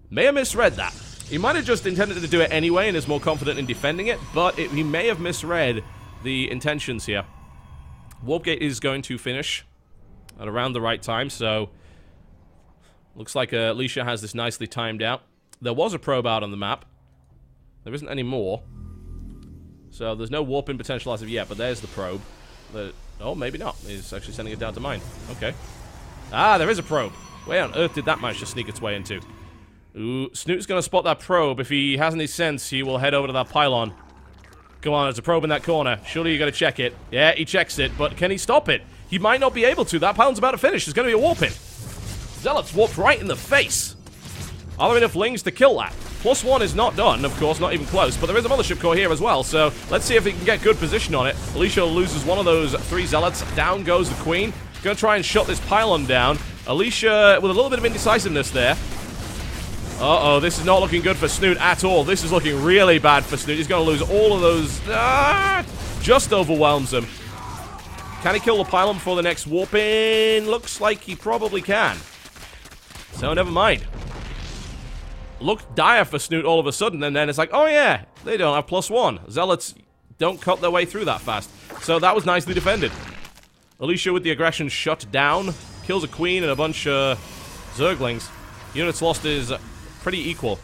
May have misread that. He might have just intended to do it anyway and is more confident in defending it, but he may have misread the intentions here. Warp Gate is going to finish at around the right time, so looks like Alicia has this nicely timed out. There was a probe out on the map. There isn't any more. So there's no warping potential as of yet, but there's the probe. Oh, maybe not. He's actually sending it down to mine. Okay. Ah, there is a probe. Where on earth did that manage to sneak its way into? Ooh, Snoot's gonna spot that probe. If he has any sense, he will head over to that pylon. Come on, there's a probe in that corner. Surely you gotta check it. Yeah, he checks it, but can he stop it? He might not be able to. That pylon's about to finish. There's gonna be a warp in. Zealot's warped right in the face. Are there enough lings to kill that? +1 is not done, of course, not even close, but there is a mothership core here as well, so let's see if he can get good position on it. Alicia loses one of those 3 zealots. Down goes the queen. Gonna try and shut this pylon down. Alicia with a little bit of indecisiveness there. Uh-oh, this is not looking good for Snoot at all. This is looking really bad for Snoot. He's going to lose all of those. Just overwhelms him. Can he kill the pylon before the next warp in? Looks like he probably can. So never mind. Looked dire for Snoot all of a sudden, and then it's like, oh yeah, they don't have +1. Zealots don't cut their way through that fast. So that was nicely defended. Alicia with the aggression shut down. Kills a queen and a bunch of Zerglings. Units lost is pretty equal.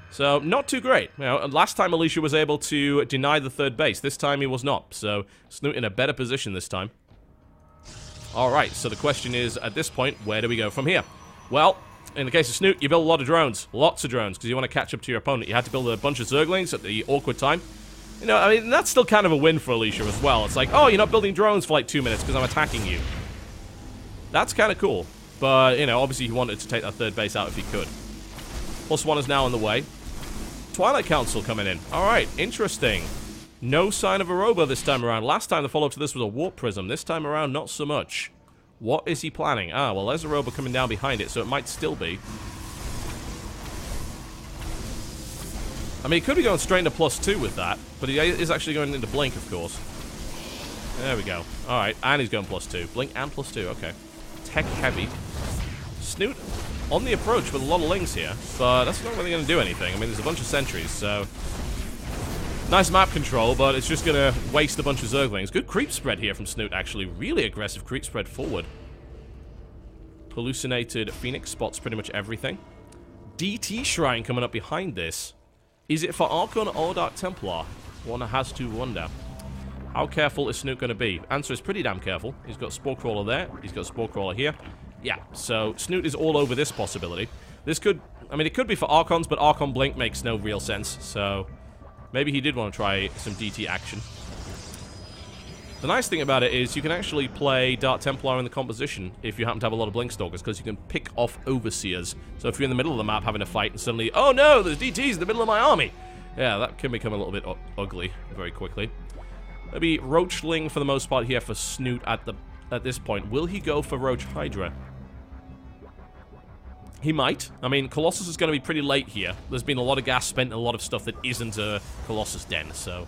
So, not too great. You know, last time Alicia was able to deny the 3rd base. This time he was not. So, Snoot in a better position this time. Alright, so the question is, at this point, where do we go from here? Well, in the case of Snoot, you build a lot of drones. Lots of drones, because you want to catch up to your opponent. You had to build a bunch of Zerglings at the awkward time. You know, I mean, that's still kind of a win for Alicia as well. It's like, oh, you're not building drones for like 2 minutes because I'm attacking you. That's kind of cool. But, you know, obviously he wanted to take that 3rd base out if he could. +1 is now on the way. Twilight Council coming in. Alright, interesting. No sign of a robo this time around. Last time the follow-up to this was a warp prism. This time around, not so much. What is he planning? Ah, well, there's a robo coming down behind it, so it might still be. I mean, he could be going straight into +2 with that, but he is actually going into Blink, of course. There we go. Alright, and he's going +2. Blink and +2, okay. Tech heavy. Snoot on the approach with a lot of lings here, but that's not really going to do anything. I mean, there's a bunch of sentries, so nice map control, but it's just going to waste a bunch of Zerglings. Good creep spread here from Snoot, actually. Really aggressive creep spread forward. Hallucinated Phoenix spots pretty much everything. DT Shrine coming up behind this. Is it for Archon or Dark Templar? One has to wonder. How careful is Snoot going to be? Answer is pretty damn careful. He's got Spore Crawler there. He's got Spore Crawler here. Yeah, so Snoot is all over this possibility. This could... I mean, it could be for Archons, but Archon Blink makes no real sense. So, maybe he did want to try some DT action. The nice thing about it is you can actually play Dark Templar in the composition if you happen to have a lot of Blink Stalkers, because you can pick off Overseers. So if you're in the middle of the map having a fight and suddenly, oh no, there's DTs in the middle of my army. Yeah, that can become a little bit ugly very quickly. Maybe Roachling for the most part here for Snoot at this point. Will he go for Roach Hydra? He might. I mean, Colossus is going to be pretty late here. There's been a lot of gas spent and a lot of stuff that isn't a Colossus den, so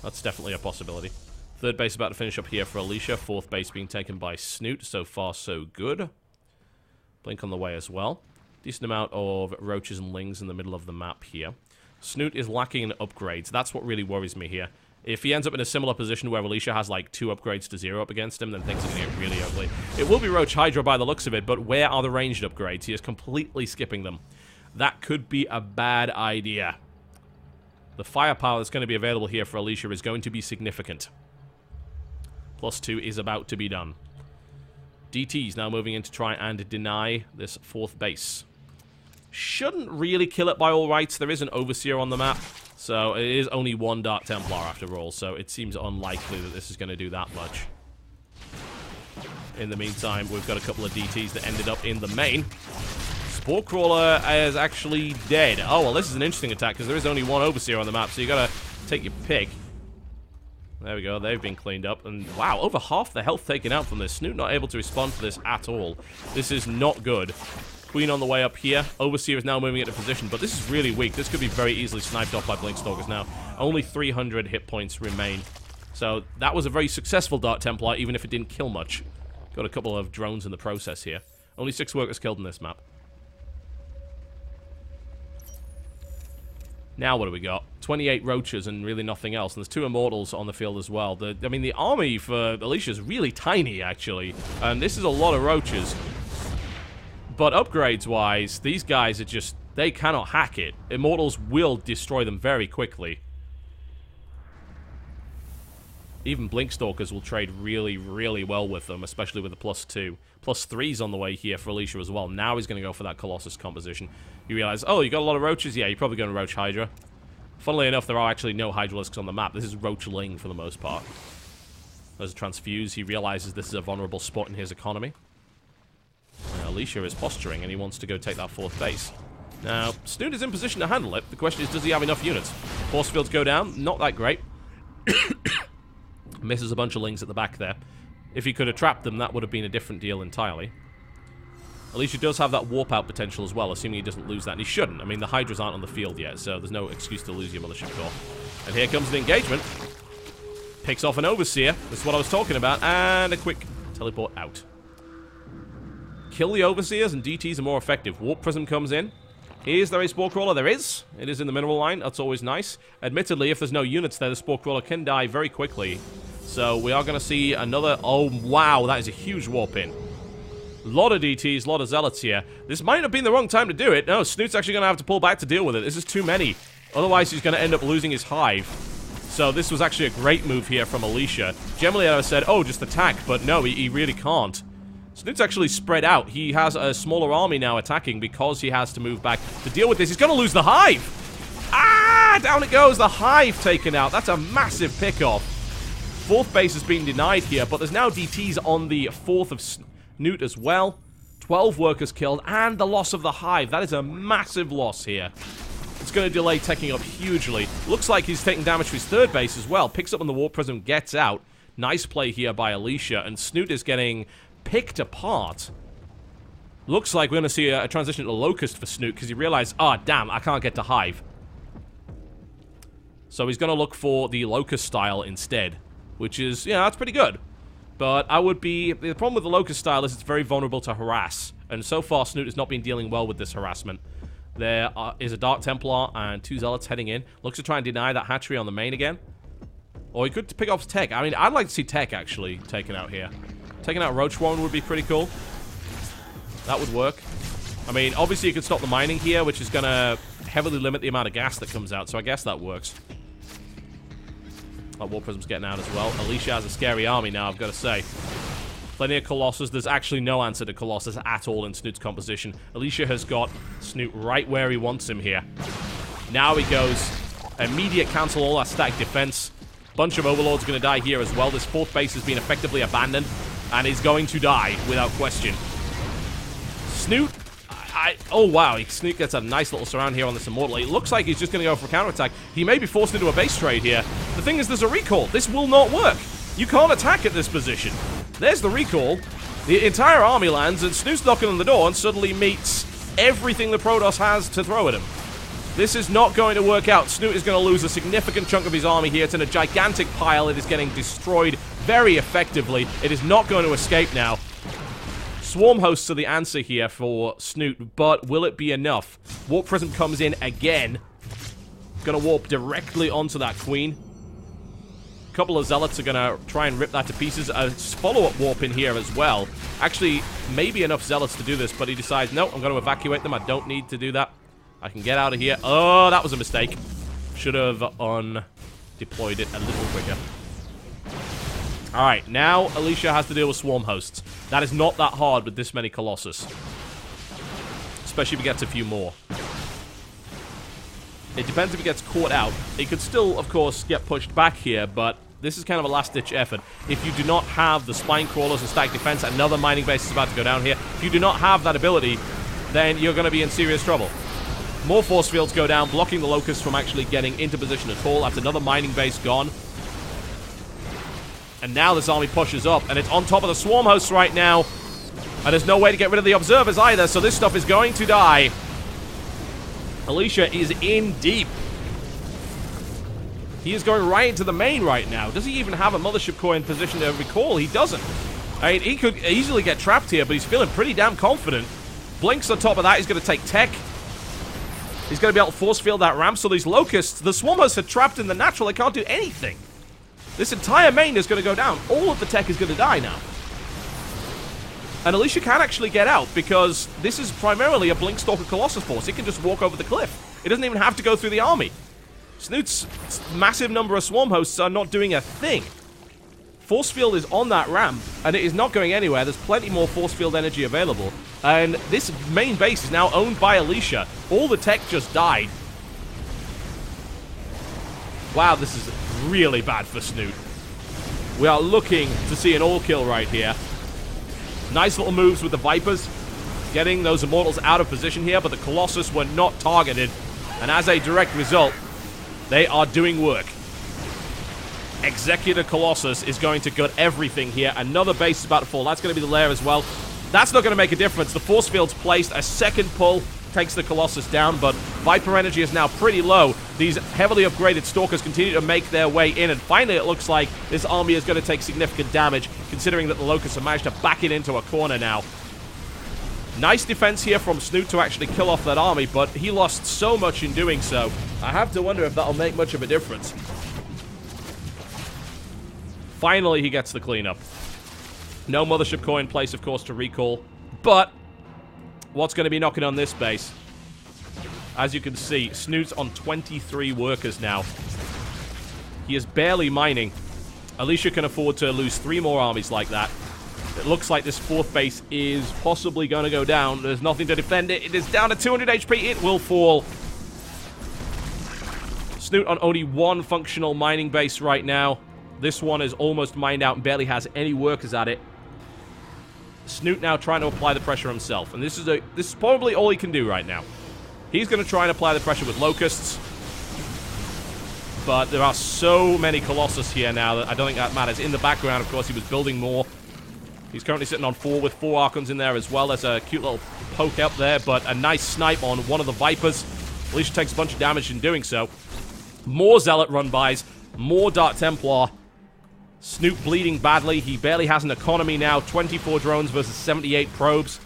that's definitely a possibility. 3rd base about to finish up here for Alicia. 4th base being taken by Snoot. So far, so good. Blink on the way as well. Decent amount of roaches and lings in the middle of the map here. Snoot is lacking in upgrades. That's what really worries me here. If he ends up in a similar position where Alicia has like 2 upgrades to 0 up against him, then things are going to get really ugly. It will be Roach Hydra by the looks of it, but where are the ranged upgrades? He is completely skipping them. That could be a bad idea. The firepower that's going to be available here for Alicia is going to be significant. +2 is about to be done. DT's now moving in to try and deny this 4th base. Shouldn't really kill it by all rights. There is an Overseer on the map. So it is only 1 Dark Templar after all, so it seems unlikely that this is going to do that much. In the meantime, we've got a couple of DTs that ended up in the main. Spore Crawler is actually dead. Oh, well, this is an interesting attack because there is only 1 Overseer on the map, so you got to take your pick. There we go, they've been cleaned up, and wow, over half the health taken out from this. Snoot not able to respond to this at all. This is not good. Queen on the way up here. Overseer is now moving into position, but this is really weak. This could be very easily sniped off by Blinkstalkers now. Only 300 hit points remain. So that was a very successful Dark Templar, even if it didn't kill much. Got a couple of drones in the process here. Only 6 workers killed in this map. Now what do we got? 28 roaches and really nothing else. And there's 2 immortals on the field as well. I mean, the army for Alicia is really tiny, actually. And this is a lot of roaches. But upgrades-wise, these guys are just... They cannot hack it. Immortals will destroy them very quickly. Even Blinkstalkers will trade really, really well with them, especially with the +2. +3's on the way here for Alicia as well. Now he's going to go for that Colossus composition. You realize, oh, you got a lot of roaches? Yeah, you're probably going to Roach Hydra. Funnily enough, there are actually no Hydralisks on the map. This is Roachling for the most part. There's a Transfuse. He realizes this is a vulnerable spot in his economy. Alicia is posturing, and he wants to go take that 4th base. Now, Snoot is in position to handle it. The question is, does he have enough units? Force fields go down. Not that great. Misses a bunch of lings at the back there. If he could have trapped them, that would have been a different deal entirely. Alicia does have that warp out potential as well, assuming he doesn't lose that. And he shouldn't. I mean, the Hydras aren't on the field yet, so there's no excuse to lose your Mothership Core. And here comes the engagement. Picks off an Overseer. That's what I was talking about. And a quick teleport out. Kill the Overseers and DTs are more effective. Warp Prism comes in. Is there a Spore Crawler? There is. It is in the mineral line. That's always nice. Admittedly, if there's no units there, the Spore Crawler can die very quickly. So we are going to see another... Oh, wow. That is a huge warp in. A lot of DTs, a lot of Zealots here. This might have been the wrong time to do it. No, Snoot's actually going to have to pull back to deal with it. This is too many. Otherwise, he's going to end up losing his hive. So this was actually a great move here from Alicia. Generally, I would have said, oh, just attack. But no, he really can't. Snoot's actually spread out. He has a smaller army now attacking because he has to move back to deal with this. He's going to lose the hive. Ah, down it goes. The hive taken out. That's a massive pickoff. 4th base has been denied here, but there's now DTs on the 4th of Snoot as well. 12 workers killed, and the loss of the hive. That is a massive loss here. It's going to delay taking up hugely. Looks like he's taking damage to his 3rd base as well. Picks up on the Warp Prism, gets out. Nice play here by Alicia, and Snoot is getting picked apart. Looks like we're going to see a transition to Locust for Snoot, because he realized, ah, damn, I can't get to hive. So he's going to look for the Locust style instead, which is, yeah, that's pretty good. But I would be... The problem with the Locust style is it's very vulnerable to harass. And so far, Snoot has not been dealing well with this harassment. There is a Dark Templar and 2 Zealots heading in. Looks to try and deny that hatchery on the main again. Or he could pick off Tech. I mean, I'd like to see Tech actually taken out here. Taking out Roach Warren would be pretty cool. That would work. I mean, obviously you could stop the mining here, which is going to heavily limit the amount of gas that comes out. So I guess that works. That Warp Prism's getting out as well. Alicia has a scary army now, I've got to say. Plenty of Colossus. There's actually no answer to Colossus at all in Snoot's composition. Alicia has got Snoot right where he wants him here. Now he goes. Immediate cancel all that static defense. Bunch of Overlords going to die here as well. This 4th base has been effectively abandoned. And is going to die without question. Snoot. Oh, wow. Snoot gets a nice little surround here on this Immortal. It looks like he's just going to go for a counterattack. He may be forced into a base trade here. The thing is, there's a recall. This will not work. You can't attack at this position. There's the recall. The entire army lands, and Snoot's knocking on the door and suddenly meets everything the Protoss has to throw at him. This is not going to work out. Snoot is going to lose a significant chunk of his army here. It's in a gigantic pile. It is getting destroyed very effectively. It is not going to escape now. Swarm hosts are the answer here for Snoot, but will it be enough? Warp Prism comes in again. Going to warp directly onto that Queen. A couple of Zealots are going to try and rip that to pieces. A follow-up warp in here as well. Actually, maybe enough Zealots to do this, but he decides, no, I'm going to evacuate them. I don't need to do that. I can get out of here. Oh, that was a mistake. Should have undeployed it a little quicker. Alright, now Alicia has to deal with Swarm Hosts. That is not that hard with this many Colossus. Especially if he gets a few more. It depends if he gets caught out. He could still, of course, get pushed back here, but this is kind of a last-ditch effort. If you do not have the Spine Crawlers and Static Defense, another mining base is about to go down here. If you do not have that ability, then you're going to be in serious trouble. More force fields go down, blocking the Locusts from actually getting into position at all. That's another mining base gone. And now this army pushes up, and it's on top of the Swarm Hosts right now. And there's no way to get rid of the Observers either, so this stuff is going to die. Alicia is in deep. He is going right into the main right now. Does he even have a Mothership Core in position to recall? He doesn't. I mean, he could easily get trapped here, but he's feeling pretty damn confident. Blinks on top of that. He's going to take Tech. He's going to be able to force field that ramp, so these Locusts, the Swarm Hosts are trapped in the natural. They can't do anything. This entire main is going to go down. All of the tech is going to die now. And Alicia can actually get out, because this is primarily a Blinkstalker Colossus force. It can just walk over the cliff. It doesn't even have to go through the army. Snoot's massive number of Swarm Hosts are not doing a thing. Force field is on that ramp, and it is not going anywhere. There's plenty more force field energy available. And this main base is now owned by Alicia. All the tech just died. Wow, this is really bad for Snoot. We are looking to see an all-kill right here. Nice little moves with the Vipers. Getting those Immortals out of position here, but the Colossus were not targeted. And as a direct result, they are doing work. Executor Colossus is going to gut everything here. Another base is about to fall. That's going to be the lair as well. That's not going to make a difference. The force field's placed. A second pull takes the Colossus down, but Viper energy is now pretty low. These heavily upgraded Stalkers continue to make their way in, and finally it looks like this army is going to take significant damage, considering that the Locusts have managed to back it into a corner now. Nice defense here from Snoot to actually kill off that army, but he lost so much in doing so. I have to wonder if that'll make much of a difference. Finally, he gets the cleanup. No Mothership Core in place, of course, to recall. But what's going to be knocking on this base? As you can see, Snoot's on 23 workers now. He is barely mining. Alicia can afford to lose 3 more armies like that. It looks like this 4th base is possibly going to go down. There's nothing to defend it. It is down to 200 HP. It will fall. Snoot on only 1 functional mining base right now. This one is almost mined out and barely has any workers at it. Snoot now trying to apply the pressure himself. And this is probably all he can do right now. He's going to try and apply the pressure with Locusts. But there are so many Colossus here now that I don't think that matters. In the background, of course, he was building more. He's currently sitting on 4 with 4 Archons in there as well. There's a cute little poke up there, but a nice snipe on one of the Vipers. Alicia takes a bunch of damage in doing so. More Zealot run-bys. More Dark Templar. Snoot bleeding badly. He barely has an economy now. 24 drones versus 78 probes.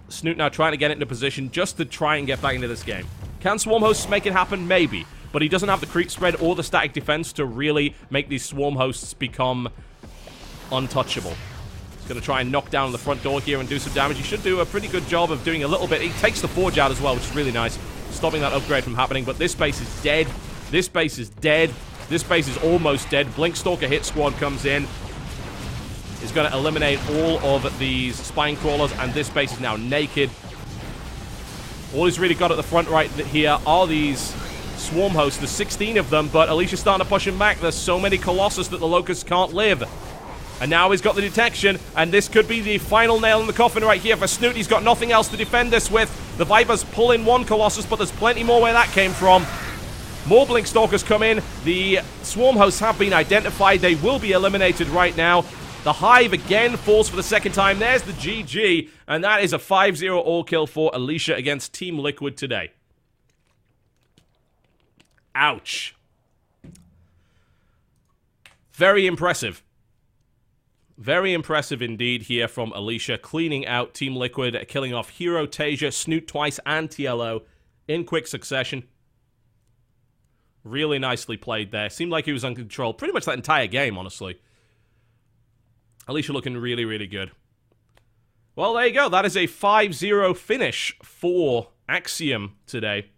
Snoot now trying to get into position just to try and get back into this game. Can Swarm Hosts make it happen? Maybe. But he doesn't have the creep spread or the static defense to really make these Swarm Hosts become untouchable. He's going to try and knock down the front door here and do some damage. He should do a pretty good job of doing a little bit. He takes the Forge out as well, which is really nice. Stopping that upgrade from happening. But this base is dead. This base is dead. This base is almost dead. Blinkstalker hit squad comes in. Is going to eliminate all of these spine crawlers, and this base is now naked. All he's really got at the front right here are these Swarm Hosts. There's 16 of them, but Alicia's starting to push him back. There's so many Colossus that the Locusts can't live. And now he's got the detection, and this could be the final nail in the coffin right here for Snoot. He's got nothing else to defend this with. The Vipers pull in 1 Colossus, but there's plenty more where that came from. More Blinkstalkers come in. The Swarm Hosts have been identified. They will be eliminated right now. The Hive again falls for the 2nd time. There's the GG. And that is a 5-0 all-kill for Alicia against Teamliquid today. Ouch. Very impressive. Very impressive indeed here from Alicia. Cleaning out Teamliquid, killing off Hero, Tasia, Snoot twice, and TLO in quick succession. Really nicely played there. Seemed like he was on control pretty much that entire game, honestly. Alicia looking really, really good. Well, there you go. That is a 5-0 finish for Axiom today.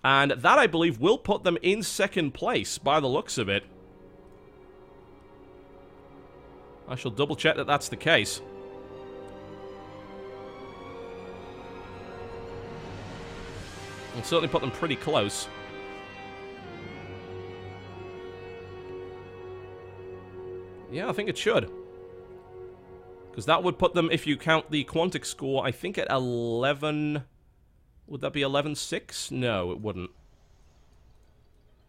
And that, I believe, will put them in 2nd place by the looks of it. I shall double check that that's the case. It'll certainly put them pretty close. Yeah, I think it should. Because that would put them, if you count the Quantic score, I think at 11... Would that be 11-6? No, it wouldn't.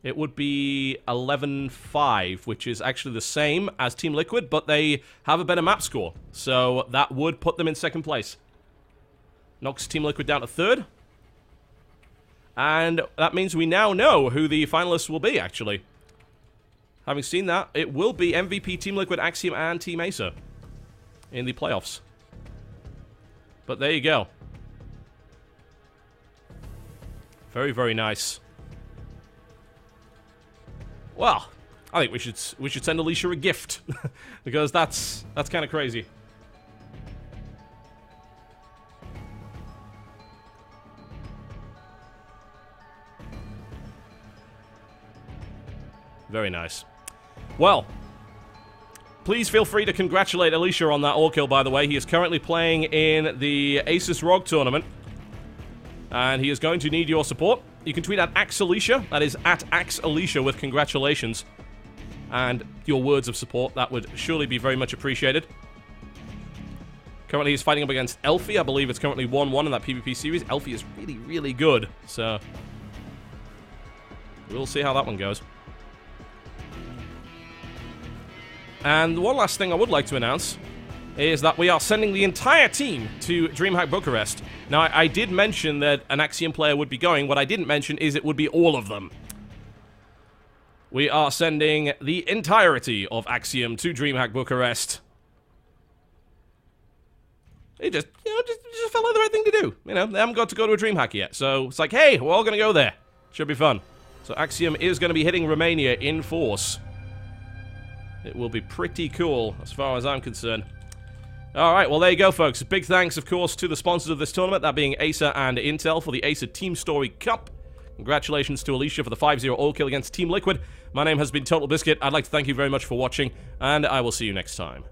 It would be 11-5, which is actually the same as Teamliquid, but they have a better map score. So that would put them in 2nd place. Knocks Teamliquid down to 3rd. And that means we now know who the finalists will be, actually. Having seen that, it will be MVP, Teamliquid, Axiom, and Team Acer in the playoffs. But there you go. Very, very nice. Well, I think we should send Alicia a gift. Because that's kind of crazy. Very nice. Well, please feel free to congratulate Alicia on that all-kill, by the way. He is currently playing in the Acer Rogue tournament. And he is going to need your support. You can tweet at AxeAlicia. That is at AxeAlicia with congratulations. And your words of support. That would surely be very much appreciated. Currently he's fighting up against Elfie. I believe it's currently 1-1 in that PvP series. Elfie is really, really good. So, we'll see how that one goes. And one last thing I would like to announce is that we are sending the entire team to DreamHack Bucharest. Now, I did mention that an Axiom player would be going. What I didn't mention is it would be all of them. We are sending the entirety of Axiom to DreamHack Bucharest. It just felt like the right thing to do. You know, they haven't got to go to a DreamHack yet. So, it's like, hey, we're all going to go there. Should be fun. So, Axiom is going to be hitting Romania in force. It will be pretty cool, as far as I'm concerned. Alright, well there you go, folks. Big thanks, of course, to the sponsors of this tournament, that being Acer and Intel for the Acer Teamstory Cup. Congratulations to Alicia for the 5-0 all-kill against Teamliquid. My name has been Totalbiscuit. I'd like to thank you very much for watching, and I will see you next time.